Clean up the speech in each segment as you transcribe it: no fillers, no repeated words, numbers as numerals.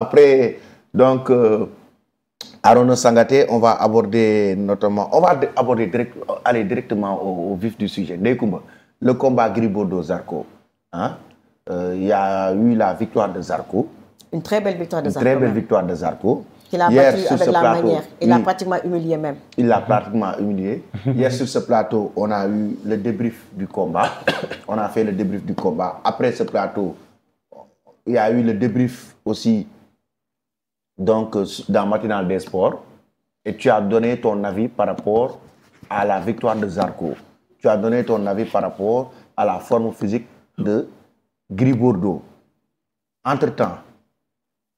Après, donc, Arona Sangaté, on va aborder notamment, aller directement au vif du sujet. Dekoumba, le combat Gris Bordeaux-Zarco. Hein? Il y a eu la victoire de Zarco. Une très belle victoire de Zarco. Une très belle victoire de Zarco. Qu'il a battu avec la manière. Il l'a pratiquement humilié même. Il l'a pratiquement humilié. Hier sur ce plateau, on a eu le débrief du combat. On a fait le débrief du combat. Après ce plateau, il y a eu le débrief aussi donc, dans Matinale des Sports. Et tu as donné ton avis par rapport à la victoire de Zarco. Tu as donné ton avis par rapport à la forme physique de Gris Bordeaux. Entre-temps,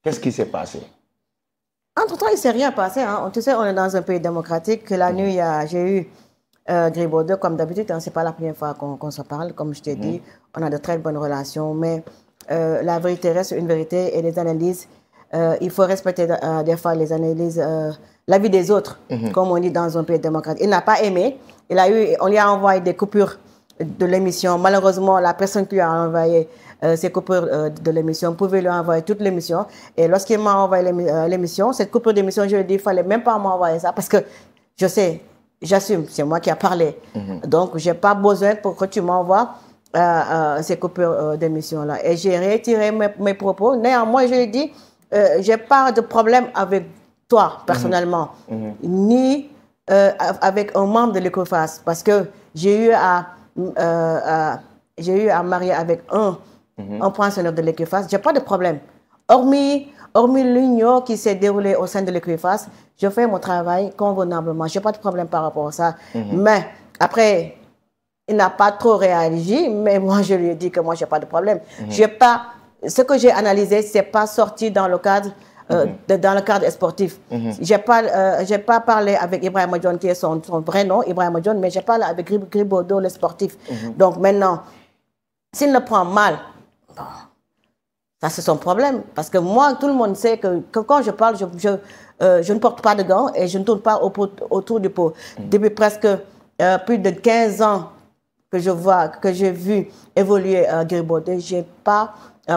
qu'est-ce qui s'est passé? Entre-temps, il ne s'est rien passé. Hein. Tu sais, on est dans un pays démocratique. La nuit, j'ai eu Gris Bordeaux, comme d'habitude. Hein, ce n'est pas la première fois qu'on se parle. Comme je t'ai dit, on a de très bonnes relations. Mais la vérité reste une vérité et les analyses, il faut respecter des fois les analyses, l'avis des autres, comme on dit dans un pays démocratique. Il n'a pas aimé. On lui a envoyé des coupures de l'émission. Malheureusement, la personne qui lui a envoyé ces coupures de l'émission pouvait lui envoyer toute l'émission. Et lorsqu'il m'a envoyé l'émission, cette coupure d'émission, je lui ai dit, il ne fallait même pas m'envoyer ça parce que je sais, j'assume, c'est moi qui ai parlé. Donc, je n'ai pas besoin pour que tu m'envoies ces coupures d'émission-là. Et j'ai retiré mes propos. Néanmoins, je lui ai dit, je n'ai pas de problème avec toi, personnellement, ni avec un membre de l'Ecophas, parce que j'ai eu à marier avec un pensionnaire de l'Ecophas. Je n'ai pas de problème. Hormis l'union qui s'est déroulée au sein de l'Ecophas, je fais mon travail convenablement. Je n'ai pas de problème par rapport à ça. Mais après, il n'a pas trop réagi, mais moi, je lui ai dit que moi, je n'ai pas de problème. Ce que j'ai analysé, ce n'est pas sorti dans le cadre dans le cadre sportif. Je n'ai pas parlé avec Ibrahima Dione, qui est son vrai nom, Ibrahima Dione, mais j'ai parlé avec Gris Bordeaux, le sportif. Donc maintenant, s'il le prend mal, bon, ça c'est son problème. Parce que moi, tout le monde sait que quand je parle, je ne porte pas de gants et je ne tourne pas autour du pot. Depuis presque plus de 15 ans que j'ai vu évoluer Gris Bordeaux, je n'ai pas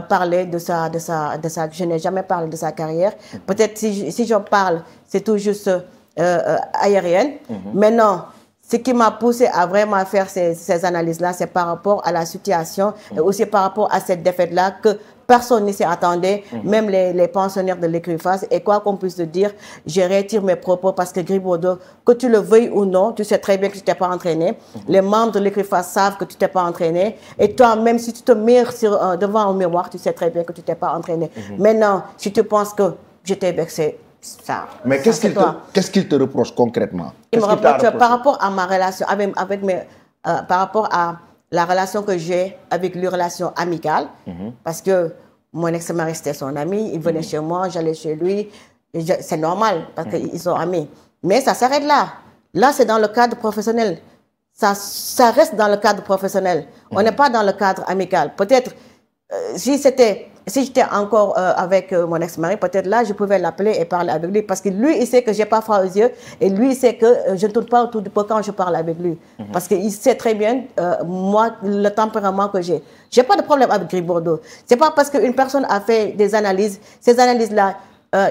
parler je n'ai jamais parlé de sa carrière. Peut-être si j'en parle, c'est tout juste aérienne. Maintenant, ce qui m'a poussé à vraiment faire ces analyses-là, c'est par rapport à la situation et aussi par rapport à cette défaite-là que personne ne s'y attendait, même les pensionnaires de l'Ecophas. Et quoi qu'on puisse te dire, je retire mes propos parce que Gris Bordeaux, que tu le veuilles ou non, tu sais très bien que tu ne t'es pas entraîné. Les membres de l'Ecophas savent que tu ne t'es pas entraîné. Et toi, même si tu te mires devant un miroir, tu sais très bien que tu ne t'es pas entraîné. Maintenant, si tu penses que j'étais vexé, ça. Mais qu'est-ce qu'il te reproche concrètement? Il me reproche par rapport à ma relation, par rapport à la relation que j'ai avec lui, relation amicale, parce que mon ex-mari c'était son ami, il venait chez moi, j'allais chez lui, c'est normal, parce qu'ils sont amis. Mais ça s'arrête là. Là, c'est dans le cadre professionnel. Ça reste dans le cadre professionnel. On n'est pas dans le cadre amical. Peut-être, si j'étais encore avec mon ex-mari, peut-être là, je pouvais l'appeler et parler avec lui. Parce que lui, il sait que je n'ai pas froid aux yeux. Et lui, il sait que je ne tourne pas autour du pot quand je parle avec lui. Parce qu'il sait très bien, moi, le tempérament que j'ai. Je n'ai pas de problème avec Gris Bordeaux. Ce n'est pas parce qu'une personne a fait des analyses. Ces analyses-là,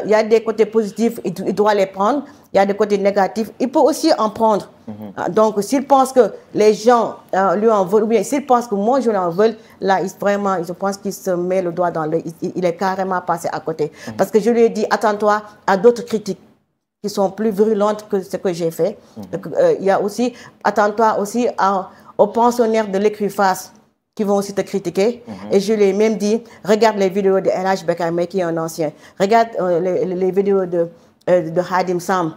il y a des côtés positifs, il doit les prendre. Il y a des côtés négatifs, il peut aussi en prendre. Donc, s'il pense que les gens lui en veulent, ou bien s'il pense que moi je lui en veux, là, je pense qu'il se met le doigt dans l'œil. Il est carrément passé à côté. Parce que je lui ai dit, attends-toi à d'autres critiques qui sont plus virulentes que ce que j'ai fait. Il y a aussi, attends-toi aussi aux pensionnaires de l'Ecophas qui vont aussi te critiquer. Et je lui ai même dit, regarde les vidéos de LH Bekame, qui est un ancien. Regarde les vidéos de Hadim Sam.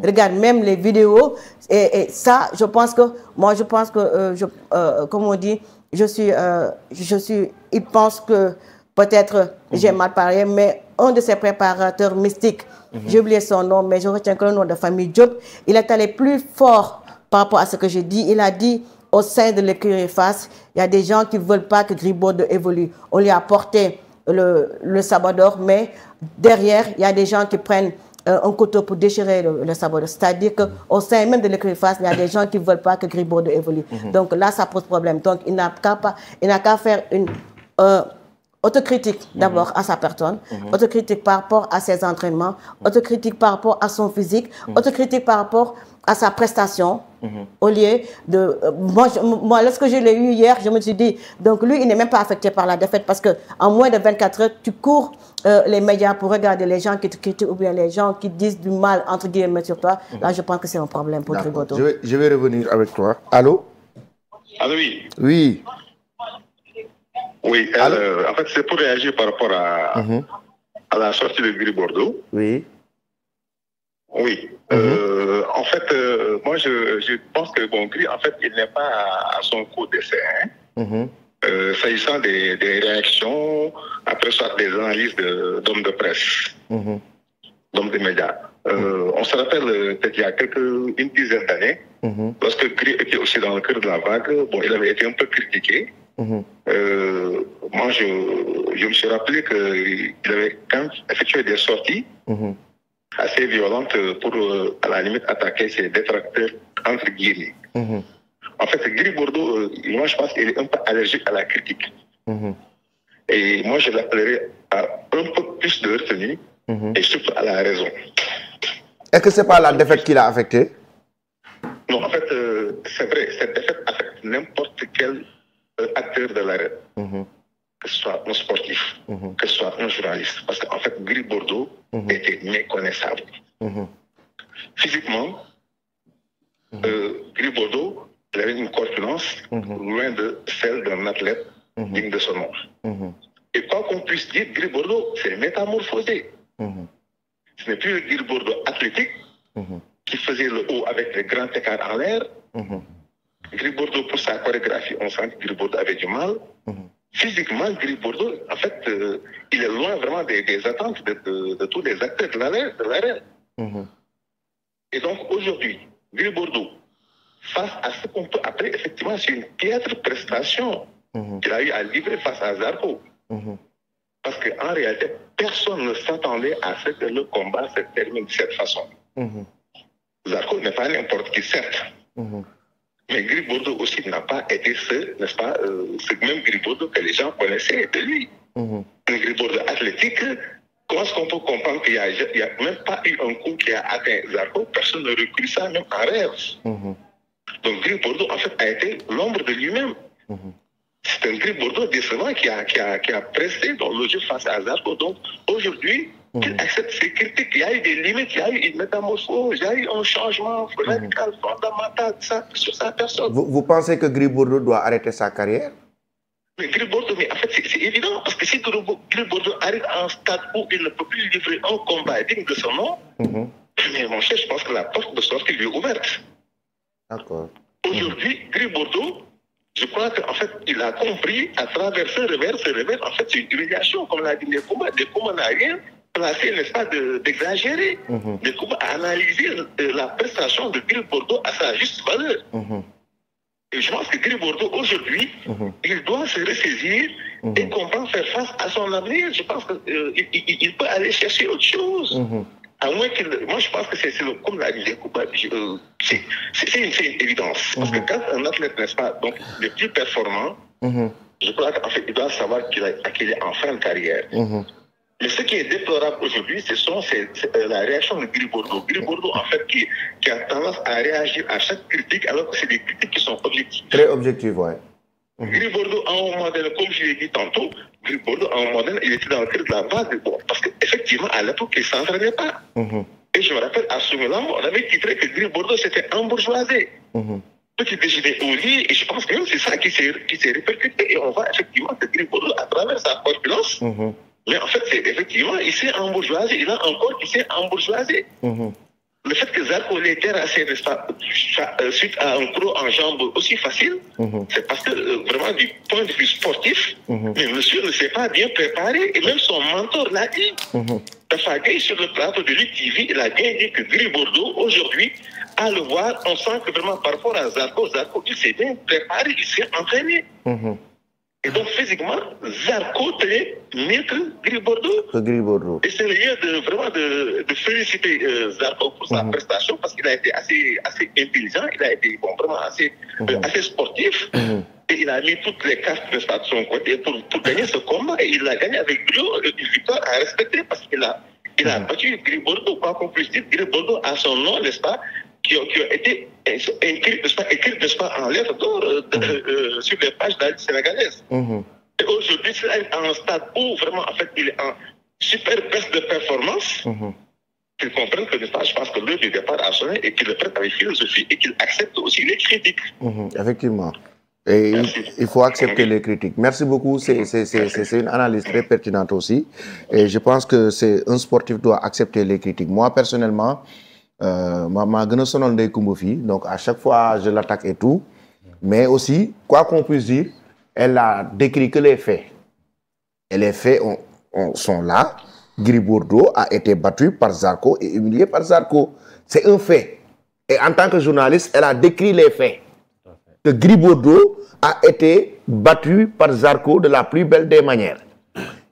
Regarde même les vidéos. Et ça, je pense que, comme on dit, il pense que peut-être j'ai mal parlé, mais un de ses préparateurs mystiques, j'ai oublié son nom, mais je retiens que le nom de famille Diop, il est allé plus fort par rapport à ce que j'ai dit. Il a dit, au sein de l'Ecophas, il y a des gens qui ne veulent pas que Gris Bordeaux évolue. On lui a apporté le sabador, mais derrière, il y a des gens qui prennent un couteau pour déchirer le sabador. C'est-à-dire qu'au sein même de l'Ecophas, il y a des gens qui ne veulent pas que Gris Bordeaux évolue. Donc là, ça pose problème. Donc il n'a qu'à faire Autocritique d'abord à sa personne, autocritique par rapport à ses entraînements, autocritique par rapport à son physique, autocritique par rapport à sa prestation. Au lieu de... moi, lorsque je l'ai eu hier, je me suis dit, donc lui, il n'est même pas affecté par la défaite parce qu'en moins de 24 heures, tu cours les médias pour regarder les gens qui te critiquent ou bien les gens qui disent du mal, entre guillemets, sur toi. Là, je pense que c'est un problème pour Gris Bordeaux. Je vais revenir avec toi. Allô? Allô, oui. Oui. Oui, en fait, c'est pour réagir par rapport à la sortie de Gris Bordeaux. Oui. Oui. En fait, moi, je pense que bon, Gris, en fait, il n'est pas à son coup d'essai. Hein. S'agissant des réactions, après soit des analyses d'hommes de presse, d'hommes de médias. On se rappelle peut-être il y a une dizaine d'années, lorsque Gris était aussi dans le cœur de la vague, bon, il avait été un peu critiqué. Moi, je me suis rappelé qu'il avait quand même effectué des sorties assez violentes pour, à la limite, attaquer ses détracteurs, entre guillemets. En fait, Gris Bordeaux, moi, je pense qu'il est un peu allergique à la critique. Et moi, je l'appellerais à un peu plus de retenue et surtout à la raison. Est-ce que ce n'est pas la défaite qui l'a affecté? Non, en fait, c'est vrai, cette défaite affecte n'importe quel acteur de l'arène, que ce soit un sportif, que ce soit un journaliste. Parce qu'en fait, Gris Bordeaux était méconnaissable. Physiquement, Gris Bordeaux, il avait une corpulence loin de celle d'un athlète digne de son nom. Et quoi qu'on puisse dire, Gris Bordeaux s'est métamorphosé. Ce n'est plus le Gris Bordeaux athlétique qui faisait le haut avec les grands écarts en l'air. Gris Bordeaux, pour sa chorégraphie, on sent que Gris Bordeaux avait du mal. Physiquement, Gris Bordeaux, en fait, il est loin vraiment des attentes de tous les acteurs de l'arène. Et donc, aujourd'hui, Gris Bordeaux, face à ce qu'on peut appeler effectivement, c'est une piètre prestation qu'il a eu à livrer face à Zarco. Parce qu'en réalité, personne ne s'attendait à ce que le combat se termine de cette façon. Zarco n'est pas n'importe qui, certes. Mais Gris Bordeaux aussi n'a pas été n'est-ce pas, ce même Gris Bordeaux que les gens connaissaient de lui. Un Gris Bordeaux athlétique, comment est-ce qu'on peut comprendre qu'il n'y a même pas eu un coup qui a atteint Zarco? Personne ne recule ça, même en rêve. Donc Gris Bordeaux, en fait, a été l'ombre de lui-même. C'est un Gris Bordeaux décevant qui a pressé dans le jeu face à Zarco. Donc aujourd'hui, qu'il accepte ses critiques, il y a eu des limites, il y a eu une métamorphose, il y a eu un changement radical, fondamental sur sa personne. Vous pensez que Gris Bordeaux doit arrêter sa carrière? Mais Gris Bordeaux, mais en fait, c'est évident, parce que si Gris Bordeaux arrive à un stade où il ne peut plus livrer un combat digne de son nom, mais mon cher, je pense que la porte de sortie lui est ouverte. D'accord. Aujourd'hui, Gris Bordeaux, je crois qu'en fait, il a compris à travers ce revers, en fait, c'est une humiliation, comme l'a dit les combats n'a rien placé, n'est-ce pas, d'exagérer. Les combats à analyser la prestation de Gris Bordeaux à sa juste valeur. Et je pense que Gris Bordeaux, aujourd'hui, il doit se ressaisir et comprendre faire face à son avenir. Je pense qu'il peut aller chercher autre chose. À moins qu'il... Moi, je pense que c'est comme l'a dit les combats, c'est une évidence. Parce que quand un athlète, n'est-ce pas, donc le plus performant, je crois qu'en fait, il doit savoir qu'il est en fin de carrière. Mais ce qui est déplorable aujourd'hui, c'est la réaction de Gris Bordeaux. Gris Bordeaux, en fait, qui a tendance à réagir à chaque critique, alors que c'est des critiques qui sont objectives. Très objectives, ouais. Gris Bordeaux, à un moment donné, comme je l'ai dit tantôt, Gris Bordeaux, à un moment donné, il était dans le cœur de la vague. Bon, parce qu'effectivement, à l'époque, il ne s'entraînait pas. Et je me rappelle, à ce moment-là, on avait titré que Gris Bordeaux s'était embourgeoisé. Petit déjeuner au lit, et je pense que c'est ça qui s'est répercuté. Et on voit effectivement que Gris Bordeaux, à travers sa corpulence, mais en fait, effectivement, il s'est embourgeoisé. Il a encore qui s'est embourgeoisé. Le fait que Zarco l'ait terrassé, n'est-ce pas, suite à un croc en jambe aussi facile, c'est parce que vraiment du point de vue sportif, mais monsieur ne s'est pas bien préparé. Et même son mentor l'a dit. Tafa Gueye, sur le plateau de Lutte TV, il a bien dit que Gris Bordeaux, aujourd'hui, à le voir, on sent que vraiment par rapport à Zarco, il s'est bien préparé, il s'est entraîné. Et donc, physiquement, Zarco était mieux que Gris Bordeaux. Et c'est le lieu vraiment de féliciter Zarco pour sa prestation, parce qu'il a été assez intelligent, il a été vraiment assez sportif. Et il a mis toutes les cartes de son côté pour gagner ce combat. Et il l'a gagné avec brio, une victoire à respecter parce qu'il a battu Gris Bordeaux. Quoi qu'on puisse dire, Gris Bordeaux a son nom, n'est-ce pas, qui ont été écrits, n'est-ce pas, en lettres d'or sur les pages de la sénégalaise. Et aujourd'hui, c'est à un stade où vraiment, en fait, il est en super baisse de performance. Qu'ils comprennent que, je pense que l'heure du départ a sonné et qu'il le prête avec philosophie et qu'il accepte aussi les critiques. Effectivement. Et il faut accepter les critiques. Merci beaucoup. C'est une analyse très pertinente aussi. Et je pense que un sportif doit accepter les critiques. Moi, personnellement, ma gëna sonal Ndeye Coumba Fille, donc à chaque fois je l'attaque et tout. Mais aussi, quoi qu'on puisse dire, elle a décrit que les faits. Et les faits sont là. Gris Bordeaux a été battu par Zarco et humilié par Zarco. C'est un fait. Et en tant que journaliste, elle a décrit les faits. Que Gris Bordeaux a été battu par Zarco de la plus belle des manières.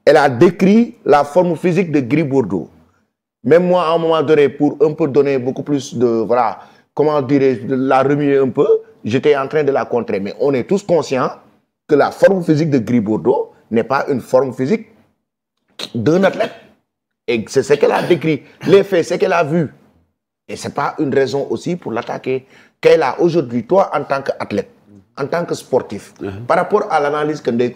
Elle a décrit la forme physique de Gris Bordeaux. Même moi, à un moment donné, pour un peu donner beaucoup plus de, voilà, comment dirais-je, de la remuer un peu, j'étais en train de la contrer. Mais on est tous conscients que la forme physique de Gris Bordeaux n'est pas une forme physique d'un athlète. Et c'est ce qu'elle a décrit. Les faits, c'est qu'elle a vu. Et ce n'est pas une raison aussi pour l'attaquer. Qu'elle a aujourd'hui, toi, en tant qu'athlète, en tant que sportif, par rapport à l'analyse que Ndeye